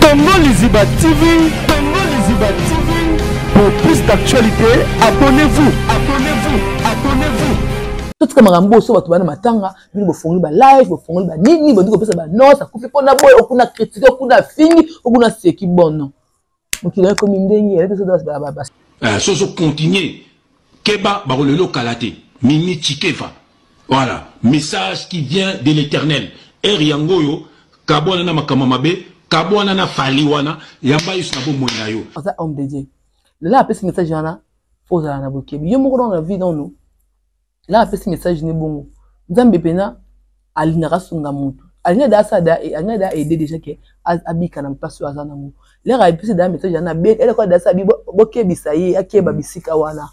Congo Liziba TV, Congo Liziba TV. Pour plus d'actualité, abonnez-vous, abonnez-vous, abonnez-vous. Tout comme Rambo, so watu bana matanga, bini bofongoli ba live, bofongoli ba nini, bondi ko pesa ba non, ça coupe pona boy, okuna critiquer, okuna fingi, okuna seki bon. Donc il a comme ndenge, il a ça ba. Soso continuer. Keba barolelo kalate, Mimi Chikeva. Voilà, message qui vient de l'Éternel. Eriangoyo, kabona na makamamabe, kabona na faliwana, yamba yusnabo moinayo. Ça homme de Dieu. Là après ce message yana, faut ça na bokebi. Yo moko dans la vie dans nous. Là après ce message ne bon. Nzambe pena alinara sunga mutu. Alina da sa da alina da aider déjà que abika na mpaso azana mu. Là après ce da message yana be elle ko da sa bi bokebi sayi akeba bisika wana.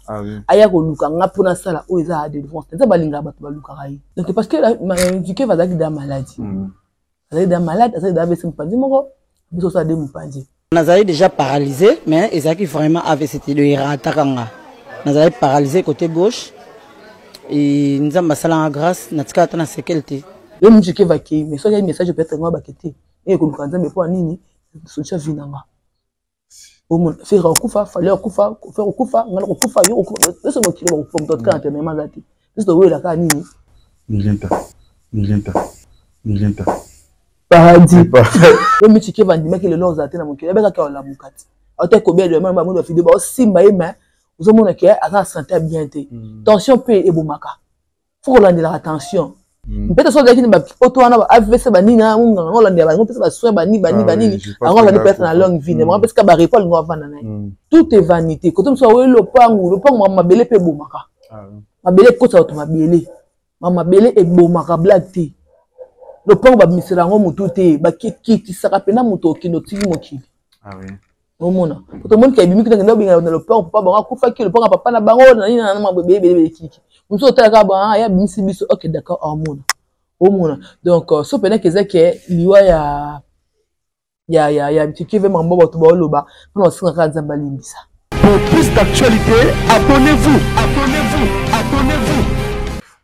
Aya ko luka ngapona sala o eza a délivrance. Ça balinga bato baluka rai. Donc parce que Dieu va d'ailleurs da maladie. Elle est malade, elle est dans le pandi moko, biso ça de mupandi. Nazali déjà paralysé, mais ezaki vraiment avait c'était le iratakanga. Nazali paralysé côté gauche et nzamba sala grâce natika tana sécurité. Le mujike vaki, mais ça il y a un message peut-être moi bakete. Et ko lukanza mais pour nini soutien vinanga. Au monde faire okufa, fallait okufa, faire okufa, ngala okufa yo okufa. Eso mo kilo ko from d'autres quand même zati. Juste oui la ka nini. Milita. Paradis. Le mujike vandi mais que le loza tena mokile beka ka la mukati. Ate ko bien de mama mo fide ba simba yema. Vous avez que à santé bien té. Tension peut et bomaka. Faut qu'on ait la attention. Peut-être soit qui ne auto ana AVC banina on l'a ndeba on peut pas soin bani on l'a peut-être na longue vie mais parce que ba récolte ngo vana na tout est vanité quand on soit le pangu mabele pe bomaka mabele ko ça automabele mabele e bomaka black té le pangu ba misela ngo mutu té ba kiki saka pena mutu okino tiki mokili oui. Au monde, tout le monde qui a bien que dans le pont, papa, on coupe qui le pont, papa, na bango, na bébé, kiki. Nous sommes très gabon, il y a bimsi biso, ok, d'accord, au monde. Donc, ce pendant que c'est que il y a un petit qui veut m'embarquer tout bas au bas, on se rend zambali mbisa. Pour plus d'actualité, abonnez-vous, abonnez-vous, abonnez-vous.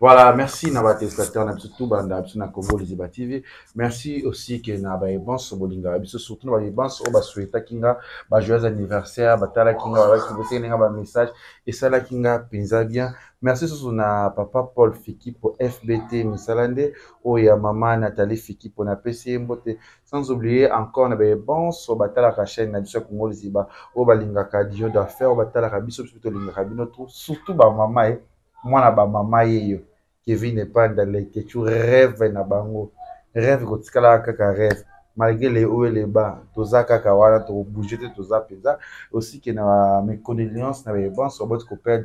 Voilà, merci Naba téléspectateur, na surtout banda na Congo Liziba TV. Merci aussi que Naba Ebans bolinga biso surtout Naba Ebans o ba souhaita kinga ba joyeux anniversaire, ba tala kinga ba ki nga ba message et ça la kinga penza bien. Merci surtout na papa Paul Fiki pour FBT Misalande o ya maman Nathalie Fiki pour na PC Mbote. Sans oublier encore Naba Ebans o ba tala ka chaîne na biso Congo Liziba o ba linga ka dio d'affaires o ba tala ka biso plutôt linga ka bino surtout ba maman moi na ba maman yeyo. Kevin n'est pas dans les que tu rêves na bango rêve ko tikala kaka rêve malgré les hauts et les bas toza kaka wala to bouger toza peza aussi que na mes condoléances na bon sur votre copain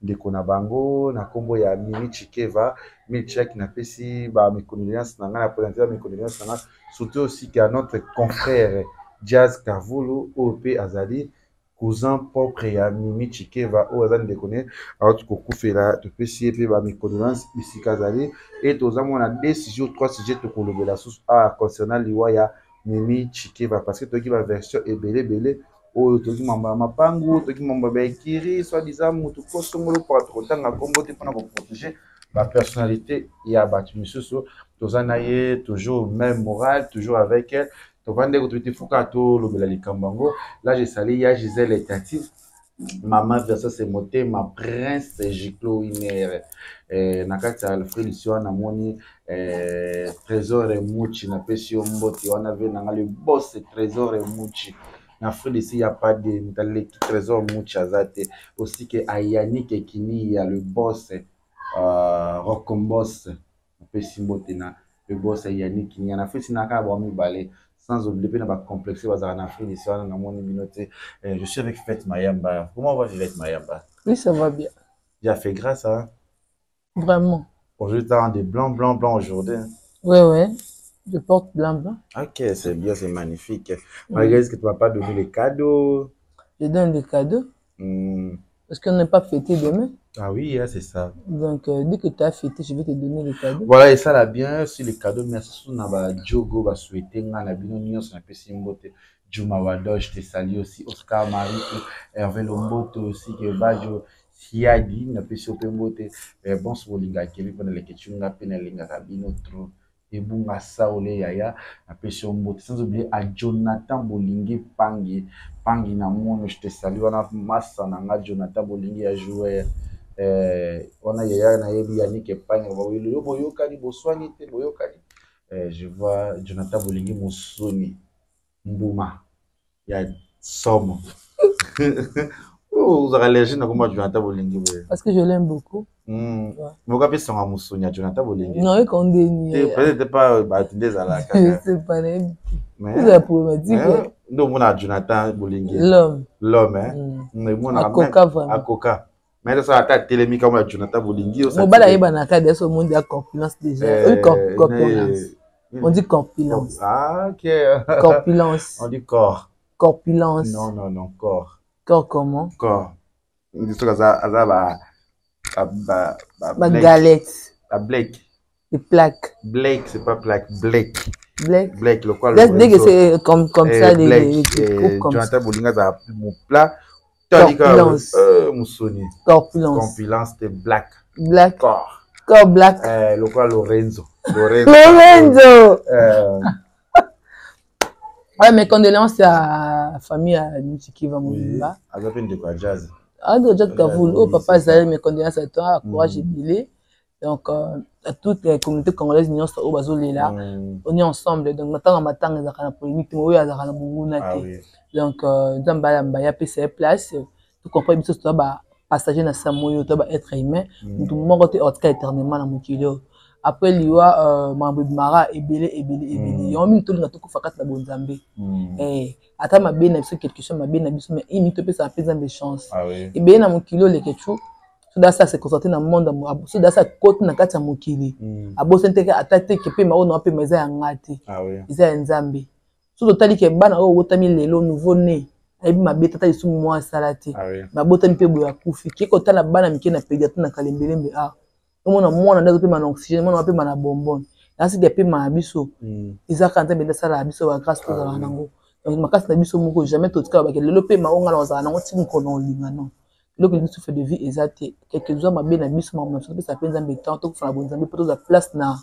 de konabango na kombo ya Mimi Chikeva Milchek na pesi ba mes condoléances na ngana présenter mes condoléances na surtout aussi que notre confrère Jazz Kavulu OP Azali cousin propre ya Mimi Chikeva o azan de connaître alors tu kokufela to pesi pe ba mes condoléances bisikazali et toza mona 2 sujets ou 3 sujets to kolobela sous concernant liwa ya Mimi Chikeva parce que to ki ba version ebele o to ki mamba mapangu to ki mamba ba ekiri soit disant mutu ko songolo pour totanga kombo te pona ko protéger la personnalité ya batu misusu toza na ye toujours même morale toujours avec elle. Donc, quand tu es foucato, là, j'ai salé, il y a Gisèle et Tati. Maman, verso, c'est moté, ma prince, c'est Giclo, Inère. Nakati, Alfred, ici, on a moni, Trésor et Mouchi, na pesi Mboti, on avait le boss, Trésor et Mouchi. En Afrique, ici, il n'y a pas de Trésor Mouchi, Azate. Aussi que Ayani, Kekini, il y a le boss, Rokombos, na pesi Mboti, le boss Ayani, Kini. En Afrique, il n'y a pas de balai. Sans oublier na ba complexer bazara na Afrique ici na moni minoté je suis avec Fête Mayamba. Comment va Fête Mayamba? Oui, ça va bien. J'ai fait grâce hein. Vraiment. Aujourd'hui tu as des blancs aujourd'hui. Ouais. Je porte blanc. OK, c'est bien, c'est magnifique. Malgré ce que tu vas pas donner les cadeaux. Je donne des cadeaux. Parce qu'on n'est pas fêté demain. Ah oui, c'est ça. Donc, dès que tu as fêté, je vais te donner les cadeaux. Voilà, et ça là bien, si les cadeaux, merci sur Naba Djogo, va souhaiter, on a bien union sur la PC Mbote, Juma Wado, je te salue aussi, Oscar Marie, Hervé Lomboto aussi, que Bajo, Siadi, na PC Mbote, bon, sur Linga, qui est pendant les questions, on a peine Linga Rabino, trop, Ebunga Saole Yaya, à Pession Mbote, sans oublier à Jonathan Bolingi Pangi, Pangi Namono, je te salue, on a Massa Nanga, Jonathan Bolingi a joué, on a Yaya Naebi Yannick Pangi, Boyokani, Boswani, Boyokani, je vois Jonathan Bolingi Moussoni, Mbouma, il y a Somme. Vous avez allergie à comment Jonathan Bolingi. Parce que je l'aime beaucoup. Mais vous avez son Moussoni à Jonathan Bolingi. Non, il condamne. Peut-être pas des alas. C'est pas vrai. C'est la problématique. Donc, on a Jonathan Bolingi. L'homme. L'homme, hein. À Coca, vraiment. À Coca. Mais ça a été télémique comme Jonathan Bolingi. On va aller dans cas de ce monde de la corpulence déjà. Oui, corpulence. On dit corpulence. Ah, ok. Corpulence. On dit corps. Corpulence. Non, corps. Corps comment? Corps. On dit ça, galette. La Blake. Les plaques. Blake, c'est pas plaque. Blake. Blake. Blake, le quoi? Dès que c'est comme ça, les coupes. Jonathan Bolinga, ça a mon plat. Corpulence. Moussoni. Corpulence. Corpulence, c'était black. Black. Corps. Corps black. Le quoi? Lorenzo. Lorenzo. Ouais, mes condoléances à la famille à Nitiki Vamoulimba. Oui, à de quoi, jazz. Ah, de Jacques Kavoul. Oh, papa Zahel, mes condoléances à toi, à Courage et Bilé. Donc, à toutes les communautés congolaises, nous sommes au Bazoléla. On est ensemble. Donc, maintenant, on attend les arcanes polémiques. Nous sommes à la Bungunate. Donc, nous sommes à la PCA place. Tout compris, nous sommes passager dans Samoyo, nous sommes être humain. Nous sommes morts éternellement dans mon kilo. Après liwa mara ebele yo mi to linga to kufakat na bonzambe ata mabe na biso quelque chose mabe na biso mais imi to pesa pesa de chance ebele na mokilo le kechu so da ça se concentrer na monde so da ça côté na kati ya mokili aboso nteke atate ke pe ma ona pe meza ya ngati iza ya nzambe so to tali ke bana o wotami lelo nouveau né ebi mabe tata isu mwa salati mabotami pe boya kufi ke ko tala bana mike na pédiatre na kalembelembe mwana ndazo pe mana oxygène mwana pe mana bonbonne là c'est des pe mana biso isa kanta benda sala biso ba grâce to za nango donc makasi na biso moko jamais to tika ba ke lelo pe ma onga na za nango tiki kono linga non le que nous fait de vie exacte quelques jours ma bien na biso ma so pe ça penza mbétant to fala bonzambe poto za place na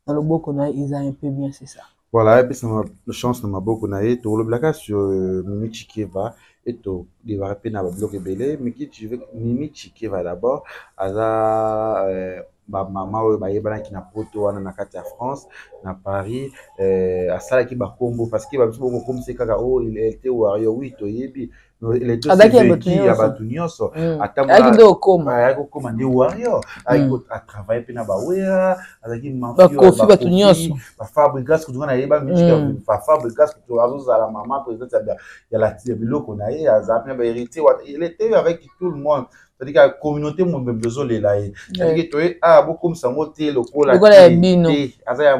le boko na isa un peu bien c'est ça. Voilà, et puis c'est ma chance na maboko na ye to le blaka sur Mimi Chikeva et to développer na bloc belé mais qui tu veux Mimi Chikeva d'abord aza maman oyo bayebana ki na poto wana na kati ya France na Paris asalaki bakombo parce que babiso boko comme c'est kaka oh il était warrior oui toyebi il était vécu ya batu nyonso ataki okoma ndi warrior a travailler pe na bawera azaki bakofi batu nyonso ba fabrikas kutunga na yeba michika ba fabrikas kutunga azozala maman président ya la biloko na ye azapi na ba héritier il était avec tout le monde. C'est-à-dire que la communauté m'a besoin de là. C'est-à-dire que tu as beaucoup de gens qui ont été là. Bino. Il y a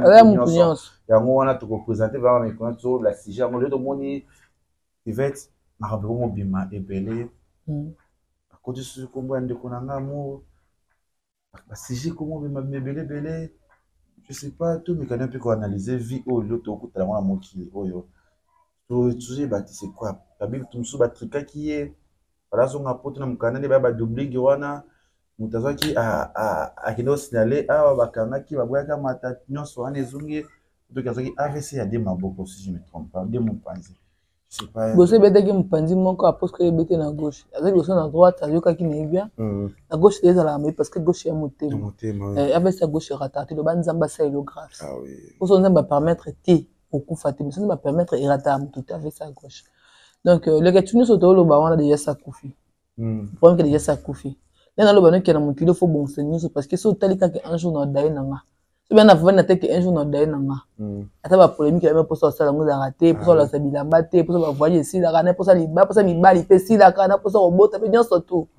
un qui représente vraiment mes connaissances la CIG. On lui demande il va être marabou bima et belé. À côté de ce combat de konanga mo la CIG comment bima belé. Je sais pas tout mais quand on peut analyser vie au l'autre coup tu as mon qui oyo. Tu sais bah c'est quoi? La Bible tout sous batrika qui est voilà son apôtre na mukana ne ba doubler giwana mutazaki a kido signaler bakanga ki babwaka mata nyonso ane zungi to kazaki AVC ya des maboko si je me trompe pas des mopanzi je sais pas bosse bete ki mopanzi moko apôtre que bete na gauche azaki bosse na droite ayoka ki ne bien na gauche c'est la mais parce que gauche ya motema AVC à gauche raté le banzamba ça est le grave pour son nzamba permettre ti okufa te mais ça va permettre irata tout avec à gauche. Donc, le gars, tu nous sautes au bas, on a déjà ça koufi. Le problème que déjà ça koufi. Là, dans le bas, qui est dans mon kilo, faut bon seigneur, parce que c'est tel cas qu'un jour, on a d'ailleurs nanga. C'est bien avant de tête qu'un jour, on a d'ailleurs nanga. Attends, la polémique, il y a même pour ça, ça, on a raté, pour ça, la sabila batté, pour ça, on va voyer ici, la rana, pour ça, l'ibba, pour ça, l'ibba, il fait ici, la rana, pour ça, on botte, mais bien surtout.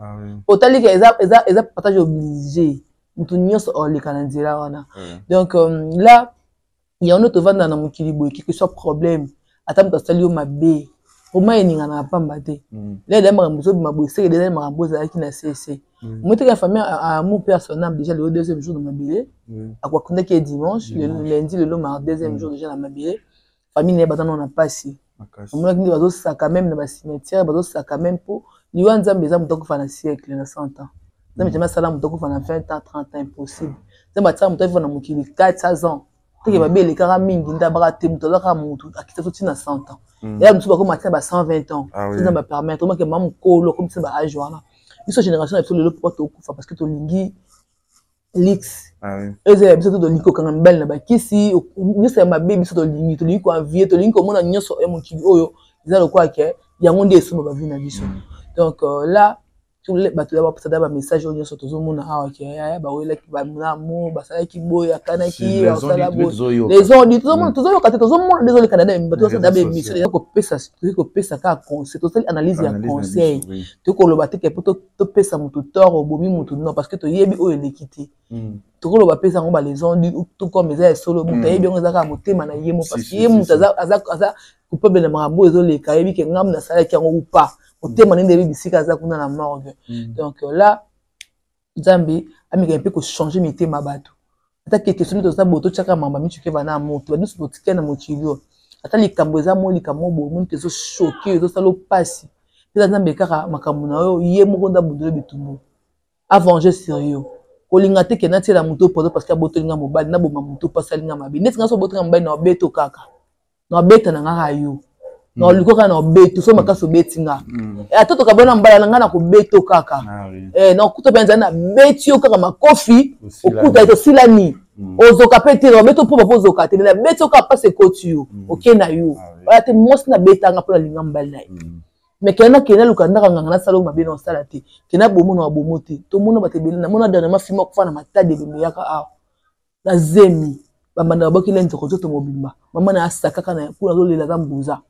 Autant que les partage obligé. Nous tous, on les canadiens là, on a. Donc, là, il y a un autre vent dans mon kilibo, quelque chose problème. Attends, tu as salué ma baie. Pour moi, il n'y en a pas battu. Là, il y a un peu de ma bouche, il y a un peu de CC. Moi, j'ai famille à mon personnel déjà le deuxième jour de ma bille. À quoi qu'on est qui est dimanche, le lundi, le mardi, deuxième jour déjà dans ma bille. Famille n'est pas dans on a pas si. On a dit que ça quand même dans le cimetière, ça quand même pour. Il y a un zambé zambé donc faire un siècle, dans 100 ans. Ça me dit ça là, donc faire 20 ans, 30 ans impossible. Ça me dit ça, on doit faire un 400 ans. que babé les kara mingi ndabara te muto zaka mutu akita so tina 100 ans et là mutu ba ko matin ba 120 ans ça va permettre que maman kolo comme ça ba âge wana biso génération et le pourquoi to kufa parce que to lingi lix et c'est biso to liko kanga mbel na ba kisi ni c'est ma baby biso to lingi ko envier to lingi ko mona nyoso e mon kili oyo za lo kwa ke yango nde so ba vie na biso donc là tous les bateaux d'abord ça d'abord message au sur tout le monde ah ok bah oui là qui va mon bah ça qui boy akana qui les gens dit tout le monde quand tout le monde désolé Canada mais bateau ça d'abord mission les ko pesa ka conseil tout ça analyse ya conseil tu ko lo bateau que pour to pesa mutu tort au bomi mutu non parce que to yebi o l'équité to ko lo ba pesa ngo ba les gens dit tout comme les solo mutu yebi ngo za ka motema na yemo parce que yemo aza coupable na marabout ezole ka yebi ke ngam na sala ki ngo ou pas donc là Zambi a mis un peu que changer mes thèmes à bateau. Attaque question de ça boto chaka mamba mi tu va na moto nous so tika na mochilio ata likamboza mo likamo bo mon tezo choqué zo salo passe pesa Zambi kaka makambo na yo ye moko nda budule bitumbu avanger sérieux kolinga te kena ti la moto parce que boto linga mobali na bo ma moto passa linga mabi net nga so boto ngamba na beto kaka na beta na nga yo non liko kana beto so makaso betinga et atoto ka bona mbala nga na ko beto kaka non kuto benza na betio kaka makofi okuta ito silani ozoka pete ro beto po pozo ka te na beto ka passe kotio OK na yo wala te mos na betanga po na linga mbala na mais kena lukanda kanga na salo mabe na sala te kena bomo na bomo te to mona batebele na mona dernièrement film ko fana matade be yaka a na zemi bamanda bakile ntoko to mobimba mama na asaka kana pour zo lela zambuza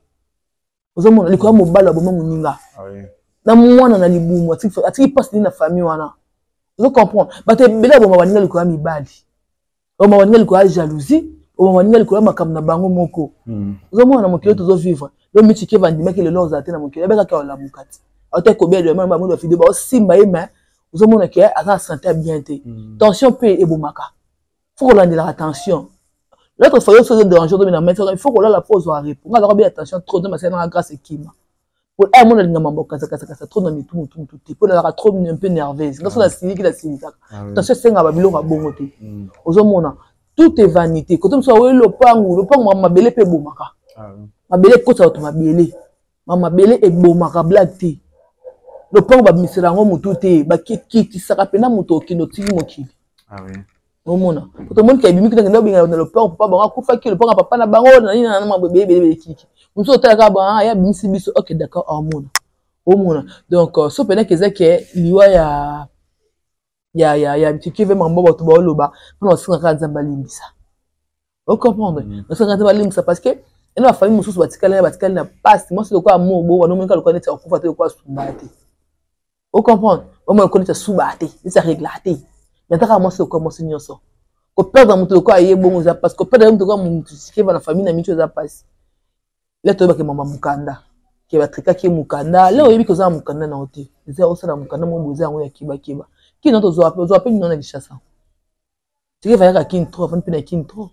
ozomona likoya mobala boma muninga na mwana na libumu atiki passe na famille wana vous comprenez bate bela boma waninga likoya mibali boma waninga likoya jalousie boma waninga likoya makam na bango moko ozomona mokilo tozo vivre le mitike vandima ke le loza te na mokilo beka ka la mukati ate ko bia de mama mo fide ba simba ema ozomona ke asa santé bien te tension pe e bomaka faut qu'on ait attention. L'autre fois, il faut danger de la mettre. Il faut qu'on ait la pause à répondre. On a bien attention trop de ma scène grâce à qui ma. Pour un monde de mambo ça trop dans tout pour la trop un peu nerveuse. Dans la civique qui la civique. Attention c'est un babilo à bon côté. Aux hommes tout est vanité. Quand on soit le pang ma belé pe bomaka. Ma belé côté automobile. Ma belé est bomaka black tea. Le pang ba misela ngo mutu te ba kiki saka pena mutu kino tiki mokili. Ah oui. Au monde tout le monde qui a bimi que dans le port papa ba ko faki le port papa na bango na nina na bébé kiki muso ta ka ba ya bimi biso OK d'accord au monde donc so pena que ça que liwa ya tiki ve mambo ba to ba loba on se ka nzamba limbisa vous comprendre on se ka nzamba limbisa parce que et la famille muso batikala na passe moi c'est le quoi amour bo wana monka le connaître ko fata ko sumbate vous comprendre on me connaître subate ça réglater maintenant moi c'est comment c'est nyonso ko perdre mutu ko aye bongo za parce que perdre mutu ko mutu qui va na famille na micho za passe là to ba ke mama mukanda ke ba trika ki mukanda là oyebi ko za mukanda na hotel za osala mukanda mo boza ngo ya kiba ki no to zo apel non na lishasa tu va ya kin trop fan pena kin trop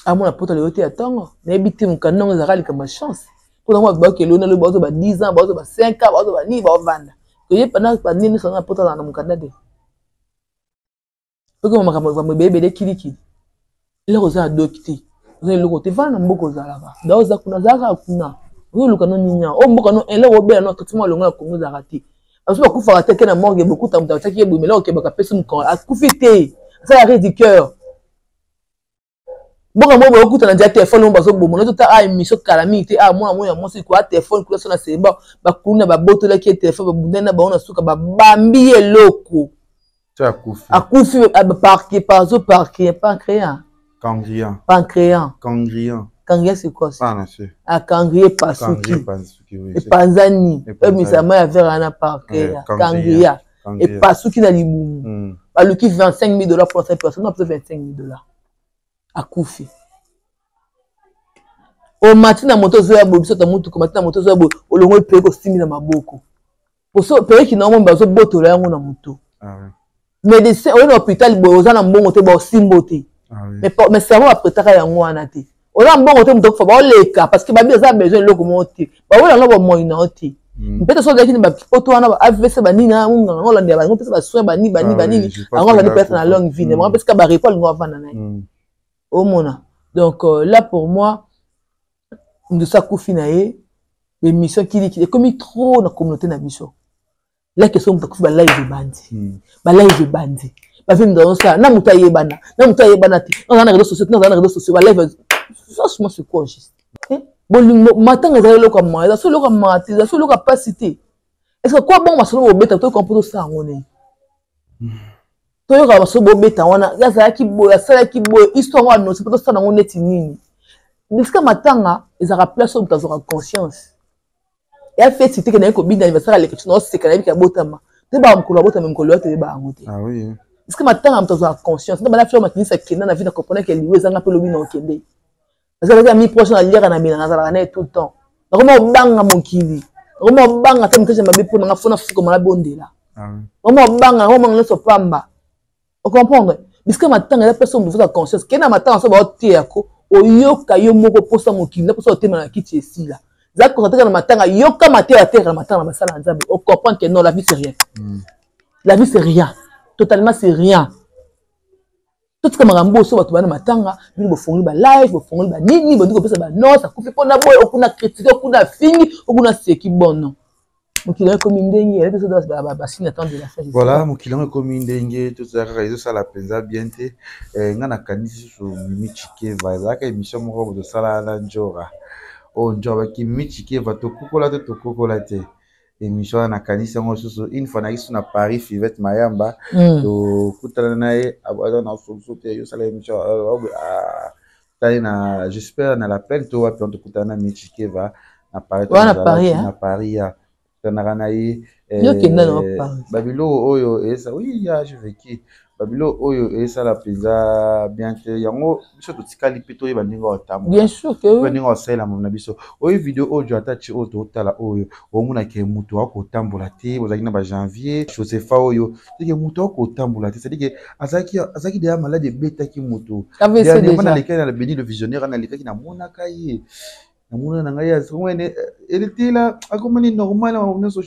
à mon apôtre le hotel atango na ebiti mukanda ngo za kali kama chance pour moi ba ke lona le ba zo ba 10 ans ba zo ba 5 ans ba zo ba ni ba vanda que ye pendant pas ni so na apôtre na mukanda de parce que ma bébé de kili il rosa docteur vous le côté va na mboko zalaka daoza kuna zaka kuna vous le canon ninya o mboko no ele obela no traitement longa kongo zarati aso ku fara teke na morgue beaucoup tam ta ki mais là OK ba pesa mko akufite ça arrêt du cœur mboko mo ba okuta na dia téléphone ba so bomo no to a émission calamité a moi ya moi c'est quoi téléphone kula so na se ba kuna ba botola ki téléphone ba bundena ba ona suka ba bambi eloko Akoufi parquet pancréas. Pancréas c'est quoi ça? Ah cangrier pasuki. Et panzani. Et misama ya vers ana pancréas. Cangrier. Et pasuki na libumu. Ba luki $25 000 pour cette personne, on peut $25 000. Akoufi. O matina moto zo ya bobiso ta mutu ko matina moto zo ya bo olongo pe ko stimina maboko. Pour so pe ki na mo ba zo botola yango na moto. Ah ouais. Médecin au hôpital boza na mbongo te ba simbote mais cerveau après ta ya ngwana te oza mbongo te mutoko fa ba leka parce que ba bi za besoin loko monte ba wala no ba moina oti peut-être so dekini ba poto wana ba AVC ba nina ngunga ngola ndia ba ngopesa ba soin ba ni ngona ni personne na longue vie ne moi parce que ba récolte ngwa vana na Au mona. Donc là pour moi, de ça Koufinae, les missions qui est comme trop dans la communauté nabiso. La question de la live bandi. La live bandi. La vie dans ça, na mutaye bana, na mutaye banati. On a les réseaux sociaux, on a les réseaux sociaux. La live, franchement c'est quoi juste? Bon, matin les allo comme moi, les allo comme moi, les allo capacité. Est-ce que quoi bon ma solo beta to comprendre ça on est. To yo ka solo beta wana, ya za ki boya, sala ki boya, histoire wana c'est pas ça on est nini. Mais ce que matanga, ils a place sur ta conscience. Et elle fait citer que dans un combien d'anniversaire à l'écriture, non c'est quand même qu'il y a botama. Tu vas me collaborer même collaborer tu vas monter. Ah oui. Est-ce que matanga tu as conscience? Non, la fleur matini ça qui dans la vie de comprendre que lui est un peu le bien okende. Parce que les amis proches à lire na mina na tout le temps. Comment banga mon kili. Comment banga tant que j'aime bien pour na fona comme la bonde là. Ah oui. Comment banga comment on se pamba. Vous comprenez? Parce que matanga la personne de votre conscience, que na matanga ça va tiako. Oyoka yo moko posa mokili na posa otema na kiti esi là. Zaka kontra na matanga yoka maté à terre na matanga masala nzambe. On comprend que non la vie c'est rien. La vie c'est rien. Totalement c'est rien. Tout ce que marambo so batu bana matanga, bino bo fongoli ba live, bo fongoli ba nini, bo ndiko pesa ba non, ça kufi pona boy okuna critiquer, okuna fingi, okuna seki bon non. Mokili comme ndenge, elle peut se ba signe attendre de la fin. Voilà, mokili comme ndenge, tout ça réseau ça la penza bien té. Ngana kanisi so michike va zaka émission moko de sala na njora. Oh njora ki michike va to kukola te. Émission na kanisi ngo so une fois na isu na Paris Fivette Mayamba to kutana nae abada na so te yo sala émission na j'espère na la plaine to wa to kutana michike va na Paris na Paris ya Tanaranaï, Babilo Oyo et ça, oui, je vécu. Babilo Oyo et ça la pizza bien que yango, surtout Tikali Pito et Bandingo Tam. Bien sûr que oui. Bandingo c'est la mon abisso. Oyo vidéo Oyo attaché au total Oyo. Au mona ke muto ko tambolate, vous avez na janvier, Josepha Oyo. C'est que muto ko tambolate, c'est-à-dire que azaki de malade bêta ki muto. Avec ça déjà. Dans lesquels le béni le visionnaire na lesquels na mona kaye. Elle était là, comme normal, on se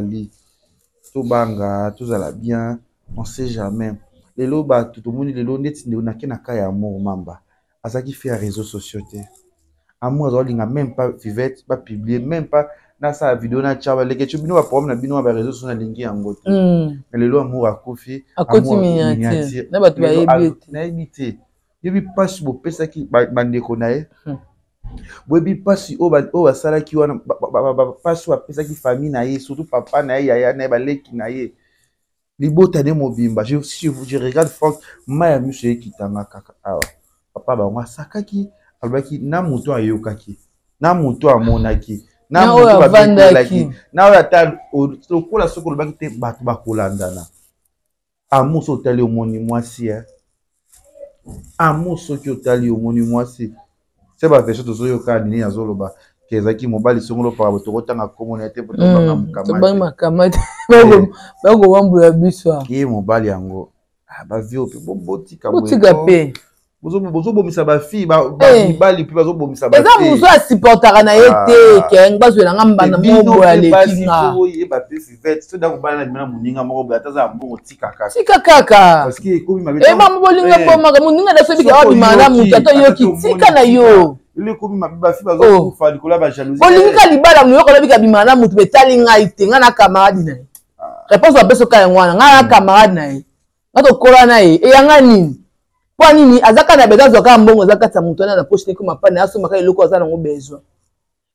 dit, tout banga, tout ça bien, on sait jamais. Les loba, tout le monde, les loba, net, on a qu'un cas amour, mamba. À ça qui fait un réseau social. Amour, on n'a même pas vivette, pas publié, même pas dans sa vidéo, na tchaba, les questions, bino, problème, na bino, à réseau social, linké en gote. Mais les loba, amour à Kofi, amour miniature. N'a pas évité. Il y a pas si beau pesa qui bande konae. Bobi pas si o basala ki wana pas so pesa ki famille na ye surtout papa na ye yaya na ba leki na ye. Libota de mobimba. Je regarde Franck Maya monsieur qui tanga kaka. Papa ba ngwa sakaki albaki na muto ayokaki. Na muto amonaki. Na muto abandaki. Na ata lokola soko lobaki te batu bakolandana. Amour so tali omoni mwasi amour soki otali omoni mwasi c'est pas version to soyo ka nini azoloba kezaki mobali songolo para botokotanga komona te botokanga makamati bago wambu ya biswa ki mobali yango ba vio pe botika pe bozo bomisa ba fille ba mibali pe bazo bomisa ba fille eza muso asupportaka na ye te ke ngazwela ngamba na mobo ya lekinga ye ba pe fivette so da kobana na muninga moko ba taza mbongo tika kaka parce que komi mabe e ba mobolinga bomaka muninga da sobi ka bimana mutu to yo kitika na yo le komi mabe ba fille bazo kufa likola ba jalousie bolinga libala mu yoko lobi ka bimana mutu betali ngai te nga na camarade na ye réponse ba peso ka ngwana nga na camarade na ye ngato kola na ye e yanga nini kwa nini azaka na beza zoka mbongo azaka ta mutu na poche ko mapana aso maka eloko azana ngo besoin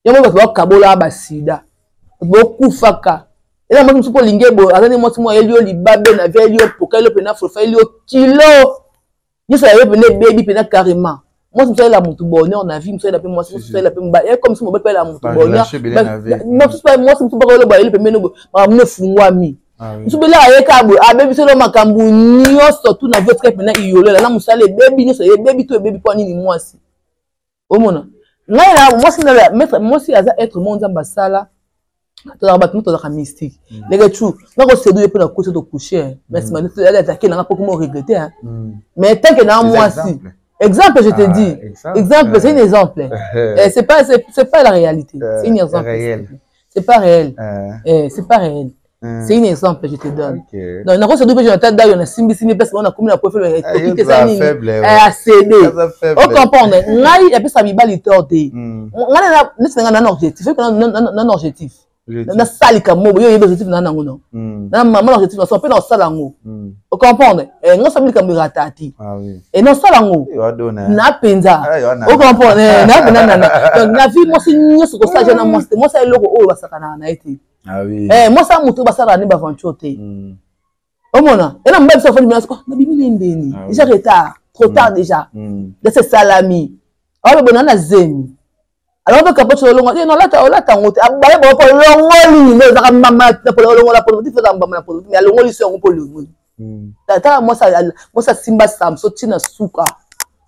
yango bato bakabola ba sida bokufaka ela mo msupo lingebo azani mo timo elio libabe na velio pokalo pena fofa elio kilo yesa yo pena baby pena carrément moi c'est la mutu bonheur na vie c'est la pe moi c'est la pe mba et comme si mo ba la mutu bonheur moi c'est pas le ba ele pe meno ma mo fungwa mi Nsubela ayeka bo abebi selo makambu nyonso tu na votre pena iyolela na musale baby nyonso ye baby to baby kwa nini mwasi omona ngai na mwasi na mettre mwasi aza être monde ambasala to la battu to la mystique les tu na ko sedu pe na ko to coucher mais c'est mal elle attaquer na pas comment regretter mais tant que na mwasi exemple je te dis exemple c'est un exemple c'est pas la réalité c'est un exemple c'est pas réel c'est pas réel C'est un exemple, je te donne. Ok. Donc, on a dit que j'ai un d'ailleurs, on a simbi parce qu'on a commis la profil, C'est faible. a cédé. On comprend. Là, il y a plus sa bibalité. On a un objectif. Un objectif. Na sali ka mo yo yebe objectif na nango no na mama objectif na so pe na sala ngo o comprendre ngo sabili ka mirata ati ah oui et na sala ngo na penza o comprendre na donc na vie mo sinyo so ko sa jana mo sa eloko o basakana na eti ah oui mo sa mutu basala ni ba aventure te o mona et na mbeba so foni na na bibi ndeni déjà retard trop tard déjà de ce salami o be bonana zemi. Alors, on peut capoter le long. Non, là, t'as monté. Ah, bah, bon, pour le long, les arabes, maman, pour le long, la politique, faut la maman, la politique. Mais le long, ils sont pour le long. T'as, moi, ça, Simba, ça me saute na souka.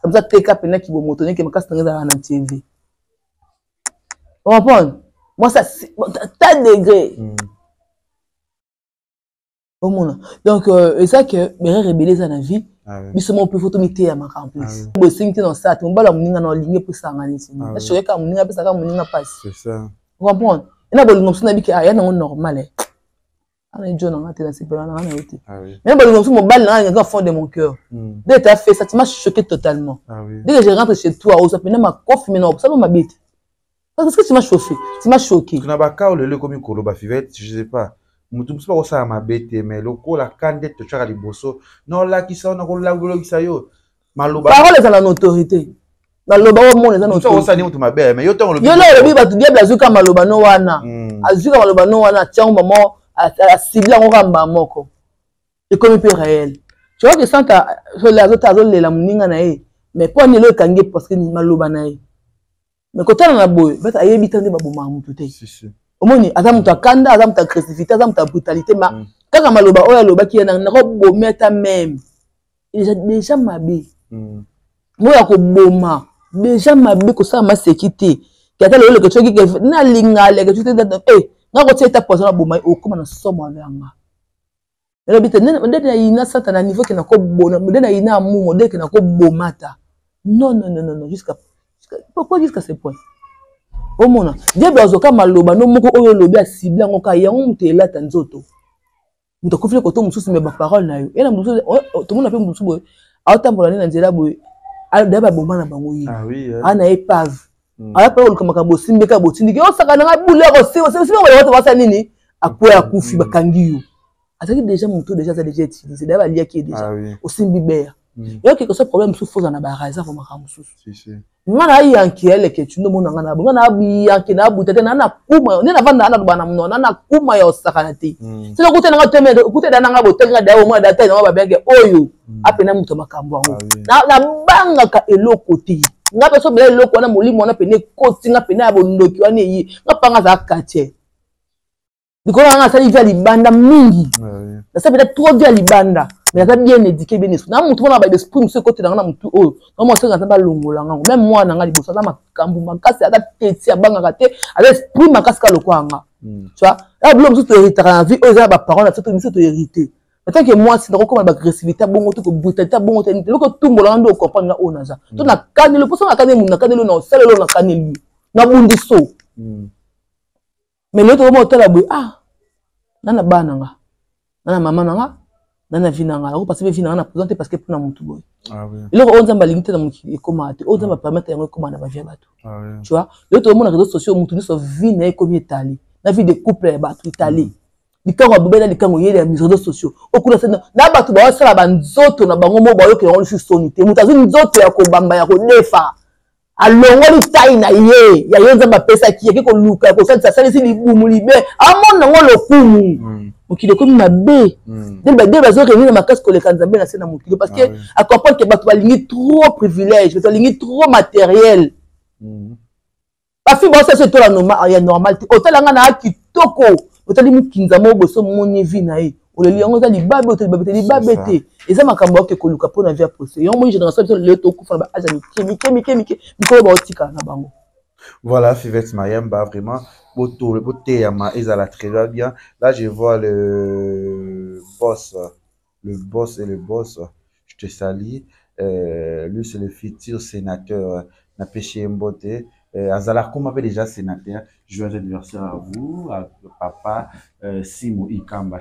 Ça me saute tes capines qui vont monter, qui me cassent dans la TV. Vous comprenez? Moi, ça, t'as degré. Au monde. Donc, c'est ça que mes rébellions dans la vie. Mais c'est mon plus photo à ma campus. Bon, c'est dans ça, tu m'as l'amener dans la ligne pour ça. Je suis comme mon parce que mon passe. C'est ça. Vous comprenez? Et là, bon, nous sommes habitués à rien de normal. On est jeune, on a été dans ces plans, on a été. Mais bon, nous sommes au bal, dans le fond de mon cœur. Dès que tu as fait ça, tu m'as choqué totalement. Dès que je rentre chez toi, ça peut ma coffre, mais non, ça m'a bête. Parce que tu m'as chauffé, tu m'as choqué. Tu n'as pas qu'à le comme une coloba fivette, je sais pas. Mutu pas ça ma bête mais loko la candette tu as liboso non là qui ça on a la golo qui ça yo maloba parole est à l'autorité maloba au monde est à l'autorité ça ni tu ma bête mais yo ton le yo là le biba tu diable azuka maloba no wana azuka maloba no wana tiens maman à cibler on ramba moko et comme peu réel tu vois que ça ta les autres azol la muninga na e mais pour ni le kange parce que ni maloba na e mais quand on a boy bata ayebi tande baboma mutu te si omoni aza mutu akanda aza mutu agressivité aza mutu brutalité ma kaka maloba oyo alobaki na kobometa même déjà mabe moya koboma déjà mabe kosala maseki te kata lelo ke tsoki ke na linga le ke tsoki nga kotia eta poison na boma okoma na somo yanga elo bite ndete na ina sata na niveau ke na kobona ndete na ina amu ndete ke na kobomata non jusqu'à pourquoi jusqu'à ce point. Au monde, Dieu bazoka maloba no moko oyo lobi a ciblé ngo ka yango mutela tanzoto. Muto kufile ko to mususu me ba parole na yo. Ela mususu to mona pe mususu boy. Autambola ni na nzela boy. Ala ba bomba na bango yi. Ah oui. Ana epave. Ala pa oluka makabo simbeka botindiki o saka na bule ko se watu basa nini apoya kufi bakangi yo. Ataki déjà muto déjà ça déjà utilisé. D'aba lia qui déjà. Au simbiber. Yo quelque chose problème sous faux na ba raisa ko makamususu. Si. Ngana yanki ele ke tundo mona ngana ngana yanki na butete na na kuma ne na vanda na bana mno na kuma ya osakanati sino kute na ngoteme kute da nga botenga da o mwa da ta na ba benge oyo apena muto makambo ngo na banga ka eloko ti ngape so bele eloko na molimo na pene koti nga pene abondoki wane yi ngapanga za kache dikola nga sali via libanda mingi na ça peut-être trop via libanda mais ça bien éduqué bien esprit na mutu mona ba esprit monsieur côté na mutu oyo na mo senga ta ba longola nga même moi na nga liboso na makambu makasi ata teti abanga kate avec esprit makasi ka lokwanga tu vois là blom tout hériter en vie oyo ba parole tout monsieur to hériter tant que moi c'est donc comme ba agressivité bongo to ko brutalité bongo te loko tumbola ndo comprendre nga onaza to na kane le poso na kane mun na kane le na sele le na kane lui na bundi so mais le to mo tala boy nana bana nga nana mama nga nana vina nga parce que vina nga na présenter parce que pour na mutu boy le ko onza mbalingité na mutu e komate onza ba permettre yango komana ba via bato tu vois le to mo na réseaux sociaux mutu ni so vie na comme itali na vie de couple ba tout itali likango bobela likango yele ya réseaux sociaux okula sana na bato ba sala ba nzoto na bango mo ba yo ke on lui sonité mutu azu nzoto ya ko bamba ya ko defa alongoli tai na ye ya yonza mapesa ki yeke ko luka ko sala sala si libumu libe amona ngo lokumu mukile komi mabe de bazo réunir na makasi ko le kanzambe na sena mukile parce que à comprendre que bato balingi trop privilège bato balingi trop matériel ba fi bo ça to la normal ya normal otelanga na kitoko otali mukinza mo boso monye vi na ye oleli yango za libabe otali babete eza makambo ke koluka pona via procès yo mo génération le to kufa ba aza mike mikolo ba otika na bango. Voilà, Fivette Mayemba, vraiment, le beauté yama ezala très bien. Là, je vois le boss et le boss. Je te salue. Lui, c'est le futur sénateur Napéché Mbote. Azala, comme m'appelle déjà sénateur, joyeux anniversaire à vous, à papa Simon Ikamba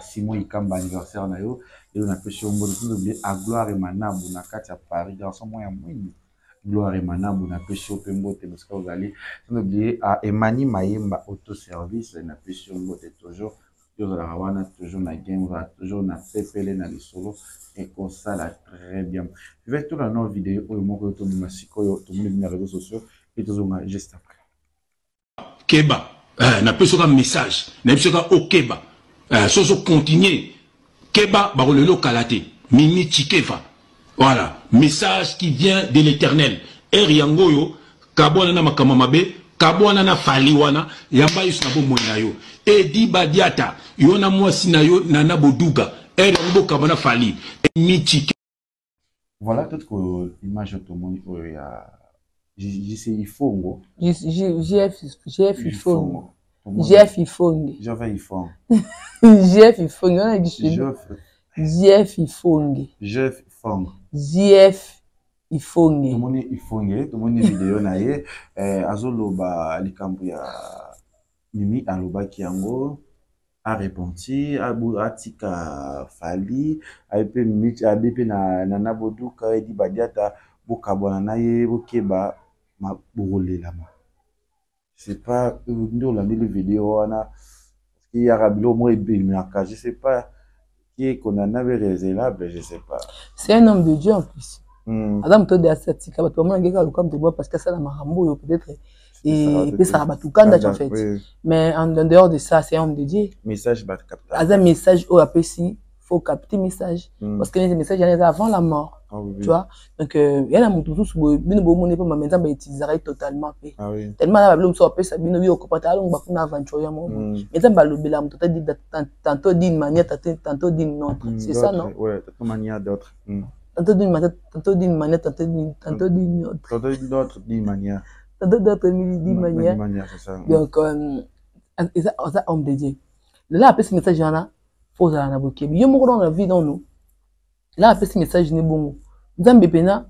anniversaire na yo, et on a fait sur à Gloire et Manabou, na Katia Paris, garçon moyen moyen. Gloire et Manabou, na fait sur Pembo, parce que vous allez, sans oublier à Emani Mayemba Autoservice, na fait sur Mbote toujours, toujours na game, toujours na PPL na les solo, et comme ça là très bien. Je vais tout dans nos vidéos, au moment où tout le monde tout le monde les réseaux sociaux, et toujours juste après. Keba, na peut sur un message, na peut sur au Keba, sur continuer. Keba, barolelo kalate, mimi chikeva. Voilà, message qui vient de l'Éternel. Yangoyo, kabwana na makamamabe, kabwana na faliwana, yamba yusna bo moinayo. Di badiata, yona mwasi na yo nana boduga, yango kabana fali, mimi chike. Voilà toute l'image de tout le monde. JC Ifongo. GF Ifongo. GF Ifongo. GF Ifongo. On a dit GF Ifongo. GF Ifongo. GF Ifongo. Tout le monde Ifongo. Tout le monde vidéo naie. Azoloba likambu ya Mimi aloba kiango. A répondu, a tika fali, a BP na naboduka, di badiata, bokabona na ye, bokeba, ma bourrelé là-bas. C'est pas, nous on a mis le vidéo, on a, il y a Rabilo, moi, je sais pas, qui est qu'on en avait raisonnable, je sais pas. C'est un homme de Dieu en plus. Adam, toi, de la statique, parce que ça, la marambo, peut-être. Et puis ça va tout quand en fait. Mais en dehors de ça, c'est un homme de Dieu. Message va capter. Un message au APC, faut capter message. Parce que les messages, il y en a avant la mort. Tu vois. Donc il y en a mon tout sous bien beau mon époque maintenant va utiliser totalement fait. Tellement la blum soit ça bien oui au copain on va faire une aventure ya moi. Mais ça va le belam tantôt d'une manière tantôt d'une autre. C'est ça non? Ouais, tantôt manière d'autre. Tantôt d'une manière tantôt d'une autre. Tantôt d'une autre d'une manière. D'autres manières. Donc, ça, homme de Dieu. Là, après ce message, il y en a, faut que ça bouquet. Il y a beaucoup dans la vie dans nous. Là, après ce message, il y a bon. Nous avons besoin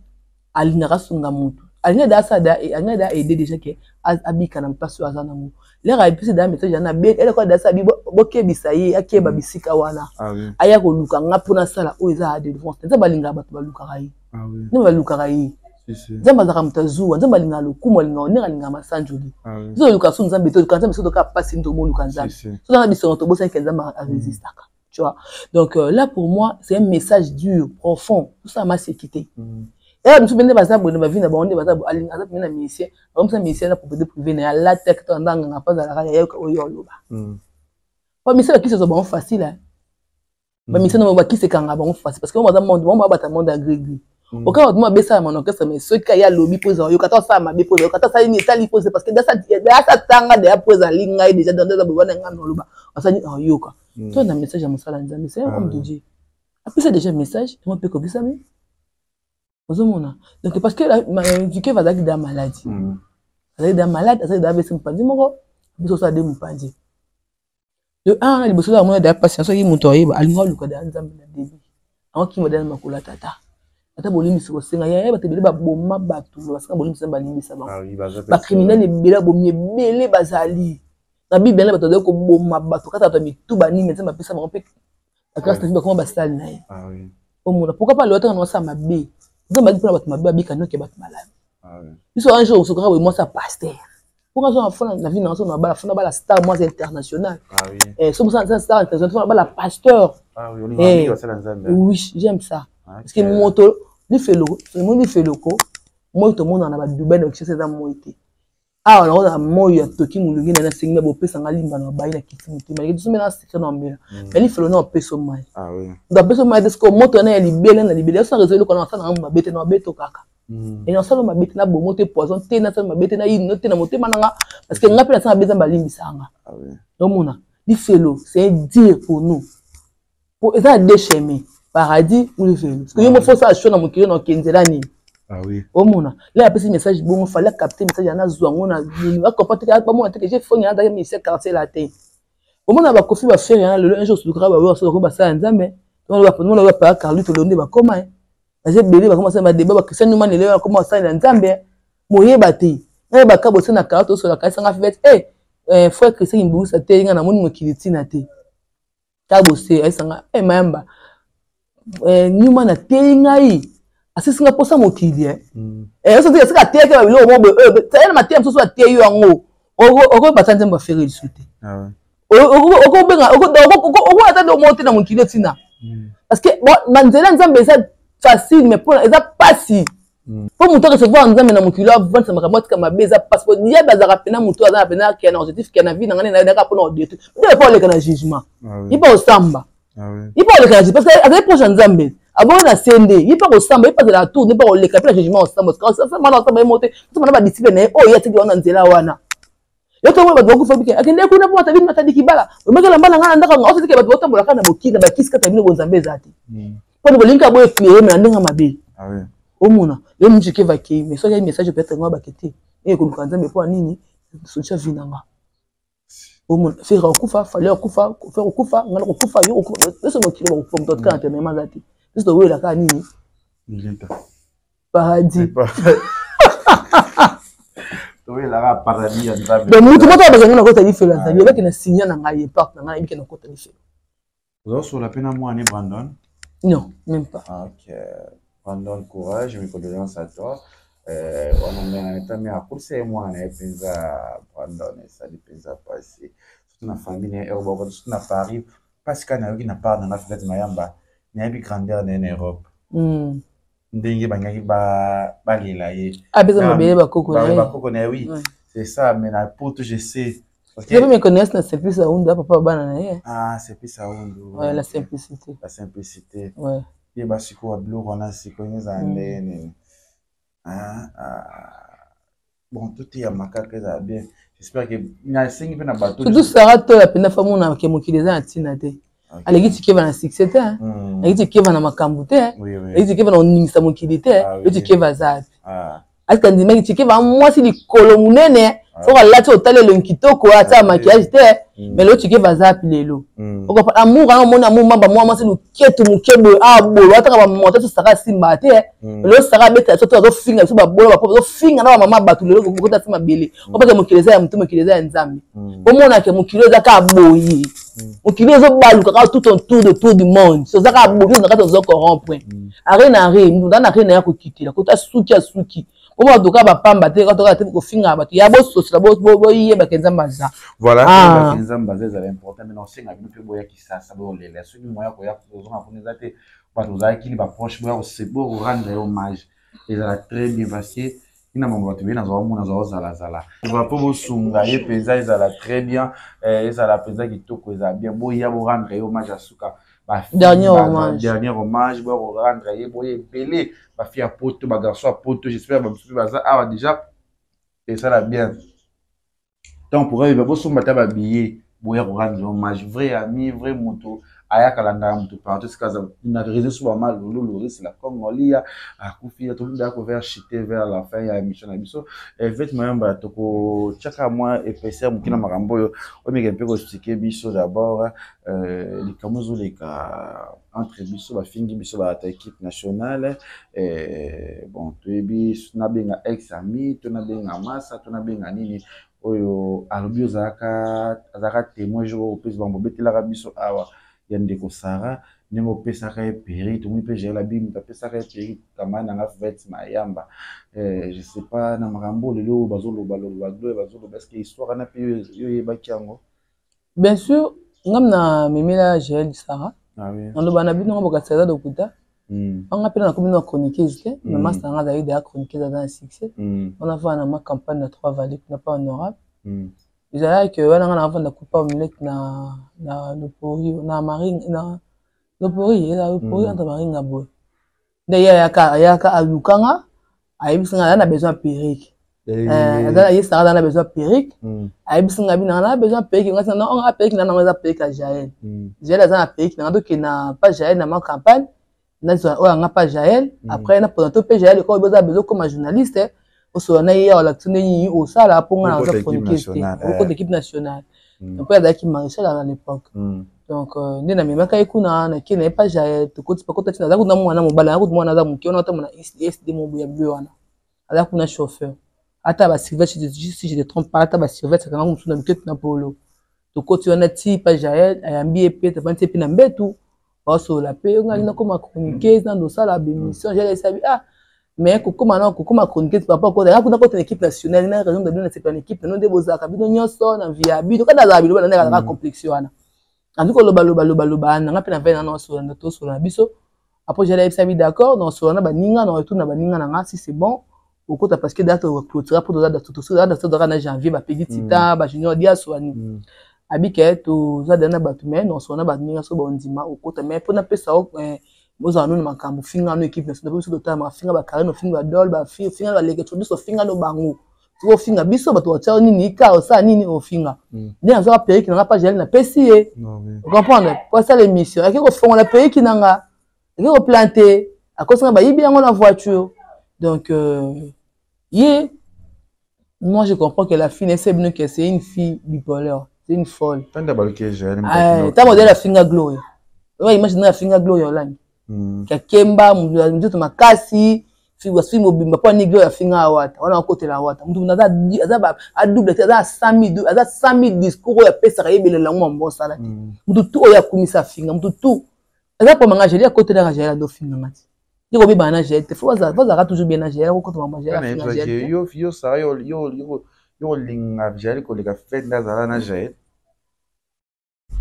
d'aller sunga mutu. Alina da ça da, alina da aider déjà que abika na mpaso azana mu. Là, après ce message, il y en a bé. Elle quoi da ça bi boke bisaye, akeba bisika wana. Aya ko luka ngapuna sala o iza de devant. Ça balinga batu baluka rai. Ne baluka rai. Nzamba zaka mtazuwa nzamba linga lokumo linga onera linga masanjoli zo luka su nzambe to kanza miso to ka passer ndo mo luka nzambe so na biso to bosa nzamba a résistaka tu vois. Donc là pour moi c'est un message dur profond tout ça m'a séquité et nous bende baza bonne ba vie na bonde baza alinga za na ministère comme ça ministère na propriété privée na la tech to ndanga nga pas za la ya ko yo loba pas ministère qui se so bon facile ba ministère no ba qui se kanga bon facile parce que on va monde on va battre monde agrégé. Au cas où on baisse mon orchestre, mais ceux qui a lobby pose, il y a 14 femmes à pose, il y a 14 femmes à pose parce que dans ça tanga de pose en ligne déjà dans des abonnés dans le bas. On s'est dit oh yoka. Toi un message à mon salon mais c'est un homme de Dieu. Après c'est déjà un message, on peut copier ça mais. Donc parce que la va d'aller dans maladie. D'aller dans malade, ça d'aller se pandi moko, biso ça de mpandi. Le un les bosso là moi d'aller patience il montoyer alinga luka dans nzambe na début. En qui modèle makula tata. Ata bolimi siko senga ya ba tebele ba bomma batu parce que bolimi samba limbi saba ba criminel ebela bomie belé bazali na bible na bato ko bomma batu kata to mituba ni meza mapesa ba pe la grâce de comment ba stal na ye omona pourquoi pas l'autre non ça mabe nzamba di pona bato mabe abika no ke bato malade biso un jour sokora we moi ça pasteur pourquoi ça fond la vie dans son na ba la star moi international so ça star international ba la pasteur oui j'aime ça. Parce que mon moto, il fait le monde il fait le co, moi tout le monde en a Dubaï donc c'est ça moi été. Ah on a moi il y a toki mulungi na singa bo pesa ngalimba na baina kitimiti mais tu mena c'est non mais il fait le nom peso mai. Ah oui. Donc peso mai parce que moto na libéré ça résoudre le connaissance na mabete na beto kaka. Et non seulement mabete na bo moto poison te na seulement mabete na ino te na moto mananga parce que ngapi na ça besoin balimbi sanga. Ah oui. Donc mona, il fait le c'est dire pour nous. Pour ça déchemé. Paradis ou le vélo. Parce que il me faut ça acheter dans mon cœur dans Kenzerani. Ah oui. Au monde. Là après ce message bon, il fallait capter message yana zwango na va comprendre que pas moi que j'ai fait dans ministère quartier la terre. Au monde va confier va faire un jour sur le grave va sur ba ça nzambe. Donc on va pas Carlito le ndé ba comment. Parce que bébé va commencer à débat que ça nous man le comment ça nzambe. Moye bati. Eh ba kabo na karato so la kaisa nga fait frère Christian Imbu sa te nga na moni mokiliti na te. Kabo se aisanga mayamba nyuma na te ngai asisi nga posa mokili so te sika te ke ba bilo mo te na matem so so te yo ngo oko batanje mba fere lisute oko benga oko ata do monte na mokili tina parce que manzela nzambe ça facile mais pour ça pas pour muto recevoir nzambe na mokili avant ça makamoti kama beza passeport dia bazaka pena muto azana pena ke na objectif ke na vie na ngane na ka pona odete de pas le kana jugement il pas au samba il pas le kana parce que avec prochain nzambe avant na sende il pas au samba il pas de la tour il pas le ka jugement au samba parce que ça mala samba monter ça mala ba discipline oh ya tiki wana nzela wana yo to ba doku fabike akende kuna po tabi matadi kibala omekala mbala ngana ndaka nga ositike ba botambola kana bokina ba kiska tabi ngo nzambe zati pone bolinka boye clear mais ndinga mabe omuna yo mjike va ki mais so ya message peut-être ngwa bakete e ko lukanza mais pour nini socha vinanga omuna faire okufa fallait okufa faire okufa ngala okufa yo okufa so mo kilo ko mtot kana te mais zati so we la ka nini milita paradis oui la paradis ya nzambe donc mutu moto bazanga na kota difela nzambe avec na signa na ngai part na ngai bike na kota difela vous sur la peine à moi Brandon non même pas OK Brandon courage mes condoléances à toi on a un état mais à pour c'est moi na penza Brandon ça dépend pas si toute la famille est au toute na Paris parce qu'on a eu na part dans la fête mayamba na bi grandeur en Europe ndenge bangaki ba lela ye besoin mabele bakoko na oui c'est ça mais na pour tout je sais parce que me connaissent na simplicité unda papa bana na ye c'est plus ça unda ouais la simplicité ouais ye basiko wa blue on a siko nza ndene bon tout est à makaka ça bien j'espère que na singi pe na bateau tout ça to ya pena famu na ke mokileza na tina te aleki tikeva na succès te aleki tikeva na makambu te aleki tikeva na oningisa mokili te yo tikeva zapi aka ndimaki tikeva mwasi likolo munene soka lati otalelo nkitoko ata maquillage te mais lo tikeva zapi lelo oko amour na mona amour mamba mwasi luketu mukebo bolo ata ba monta to saka simba te lo saka beta to zo finga so ba bolo ba zo finga na mama batu lelo ko ta sima bele opaka mokileza ya mtu mokileza ya nzambe omona ke mokileza ka boyi mokileza baluka ka tout en tour du monde so saka boyi na ka to zo corrompre arena ndana arena ya ko kitila ko ta suki Comment doka ba pamba te ko toka te ko finga ba ya bo sosila bo iye ba kenza maza voilà ba kenza maza c'est important mais non singa bi pe boya ki sa bo lele so ni moya ko ya ko zo ngafuni zate ba to za ki ba proche boya ko se bo rendre hommage et ça très bien passé ina mambo ba to bina zo mu na zo zala va po bo sunga ye penza ezala très bien ezala penza ki to ko za bien bo ya bo rendre hommage à suka dernier hommage bo rendre ye boye belé ba fille à poto ba garçon à poto j'espère ba ça ah déjà et ça là bien donc pour eux ba bo somba ta ba billet boya rendre hommage vrai ami vrai moto aya kalanga moto partout ce cas na réseau sur ba mal lolo c'est la congolia a kufia tout le vers chiter vers la fin ya mission na biso et vêtement ba toko chaka moi et pesa mukina makambo yo o meke pe ko expliquer biso d'abord les kamuzo les ka entre biso ba fingi biso ba ta équipe nationale bon toyebi na benga ex ami to na benga masa to na benga nini oyo alobio zaka témoin jour au plus bambo betela biso awa yande ko Sara nengo pesa ka peri to mu pe gérer la bim ta pesa ka peri kamana nga vet mayamba je sais pas na makambo lelo bazolo parce que histoire na pe yo yebaki yango bien sûr ngam na memela gérer Sara oui on ba na bino boka tsela dokuta on a pena na commune chroniqueuse te mais master nga d'ailleurs de chroniqueuse dans un succès on a fait na campagne de 3 vallées n'a pas honorable ils allaient que on a avant de couper omelette na le pori na marine na le pori entre marine na boy d'ailleurs ya ka alukanga ayibisinga na besoin perruque dans la ça dans besoin perruque ayibisinga bina na besoin perruque ngasa na on a perruque na ngasa perruque à Jaël Jaël za na perruque na donc na pas Jaël na ma campagne na zo o nga pas Jaël après na pendant tout Jaël ko besoin comme journaliste au na ya la tuni au sala pour na za chroniqueuse au d'équipe nationale donc il y a qui maréchal à l'époque donc ndena mema kai kuna na kina pas Jaël to ko pas ko tina za kuna mwana mobala na ko mwana za mukio na to na SD mo buya buya wana ala kuna chauffeur ata ba surveille si je te trompe pas ata ba surveille ça quand on na polo to côté on a ti pa Jaël ayambi epé te banté pe na mbetu ba so la pe on a na comme communiquer dans do ça la bémission j'ai sabi mais kokoma chroniquer papa ko da kuna ko une équipe nationale na raison de donner c'est une équipe non de bozaka bino nyonso na via bino kada za bilo na na complexe wana en tout cas loba na pe na vena na so na to so na biso après j'ai sabi d'accord non so na baninga na retour na baninga na si c'est bon au côté parce que date clôture pour date tout ça date de janvier ba petit tita ba junior dia so ani abike to za dana batume non so na baninga so bondima au côté mais pour na pesa boza no makambo finga no équipe nationale biso to tama finga ba carré no finga dol ba finga ba lege to biso finga no bango to finga biso ba to tsa nini ka o sa nini o finga ni azo a pays qui n'a pas géré na PCE vous comprenez pour ça l'émission et que fond la pays qui nanga et que planter à cause ba yibi yango na voiture donc moi je comprends que la fille c'est bien que c'est une fille bipolaire c'est une folle tant d'abord que j'ai ta modèle la finga glory ouais imagine la finga glory online kakemba mtu makasi fiwa swimo bimba kwa niglo ya finga awata wana kote la wata mtu naza a double aza 100,000 discours ya pesa ka yebele la ngwa mbosa la mtu tu oya kumisa finga mtu tu aza po manga jeli kote la jeli do finga mati yiko biba na jeli te faut va toujours bien na jeli ko kote mamba jeli finga jeli yo sa yo linga jeli ko leka fenda za na jeli.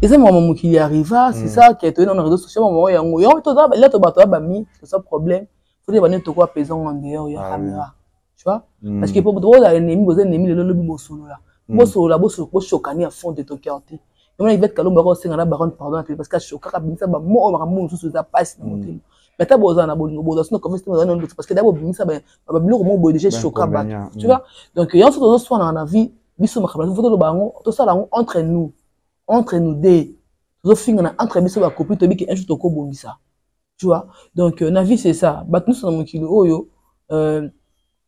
Et c'est moi qui y arriva, c'est ça qui est dans les réseaux sociaux, moi yango yo to da là to bato ba mi, c'est ça problème. Faut dire bané to quoi pesant en dehors ya caméra. Tu vois? Parce que pour trop la ennemi, vous ennemi le lobi bosolo là. Bosolo ko chokani à fond de ton cœur. Et moi il va être calomba ko senga na baron pardon parce que chokaka binisa ba mo makambo sous ça passe dans mon téléphone. Mais ta boza na bolingo boza sinon comme ça dans parce que d'abord binisa ba biloko mo boy déjà chokaba. Tu vois? Donc il y a autre chose soit dans la vie, biso makambo faut to bango, to ça là entre nous deux zo finga entre biso ba copie to biki un jour to ko bongisa tu vois donc na vie c'est ça bat nous sur mon kilo oyo na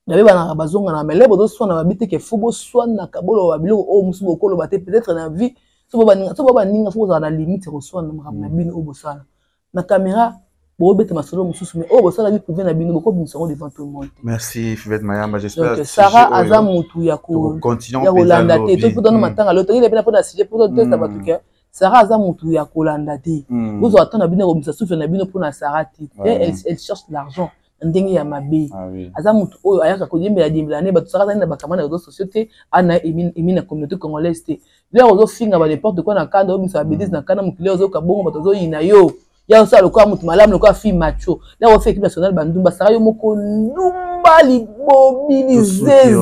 bana bazonga na mele bozo so na babite ke fubo so na kabolo ba biloko o musu bokolo bate peut-être na vie so baba ninga faut za na limite reçoit na makamna bino o bosala na caméra bo bete masolo mususu mais o bosala bi prouver na bino boko binso devant tout le monde. Merci Fivette Mayamba, j'espère que Sarah aza mutu ya ko ya Rolanda te to pour matanga l'autre il est bien pour la sujet pour tester ba tuka Sarah aza mutu ya Rolanda te vous attendre bino ko souffle na bino pour na Sarah te elle cherche l'argent ndenge ya mabe aza mutu oyo ayaka ko yembela dimblane ba Sarah na ba kamana réseaux sociaux te ana emina communauté congolaise te là ozo finga ba n'importe quoi na kanda o misa bêtise na kanda mukile ozo kabongo bato zo yina yo ya ça le quoi mutu malamu le quoi fille macho là on fait équipe nationale bandumba Sarah yo moko ndumba mobilisé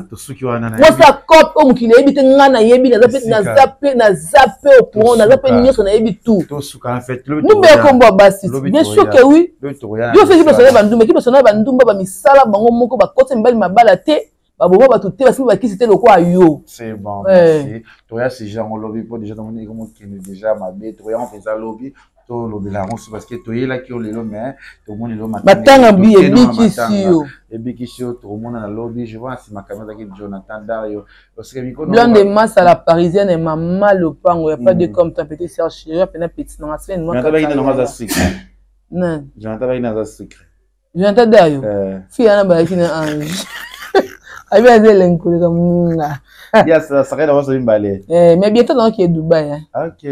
to suki wana na moi ça cop o mukile ebite ngana yebi na zappe au point na zappe nyoso na yebi tout to suka en fait le nous be kombo basi bien sûr que oui yo fait équipe nationale bandumba ba misala bango moko ba kote mbali mabala te ba bobo ba tout te basi ba kisite le quoi yo c'est bon merci to ya c'est genre lobby pour déjà dans comment qui est déjà mabe to ya on fait ça lobby to lobby la ronce parce que to yela ki o lelo mais to moni lo matanga batanga bi ebikisio ebikisio to mona na lobby je vois si ma caméra qui Jonathan Dario parce que miko blanc de masse à la parisienne et maman le pango y a pas de comme ta petit Serge Chéri peine petit non c'est moi Jonathan Dario dans secret non Jonathan Dario dans secret Jonathan Dario fille ana ba kina ange abi azelenko le comme yes, ça serait dans une balai. Mais bientôt dans qui est Dubaï. Ok,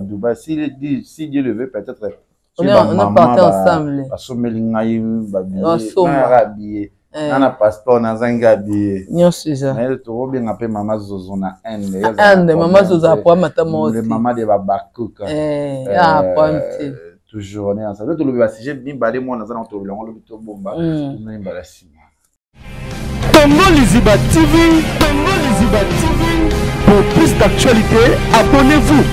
Dubaï. Si Dieu le veut, peut-être. On a parti ensemble. Parce que Melingaï, Babi, on a passeport, on a Zangabi. Non, c'est ça. Mais tu vois bien après Maman Zozo na Inde. Inde, Maman Zozo a pas matamor. Le maman de Babakouk. Toujours on est ensemble. Tu le si j'ai bien balé moi dans un autre on le bito bomba. On a une balasi. Congo Liziba TV, pour plus d'actualités, abonnez-vous.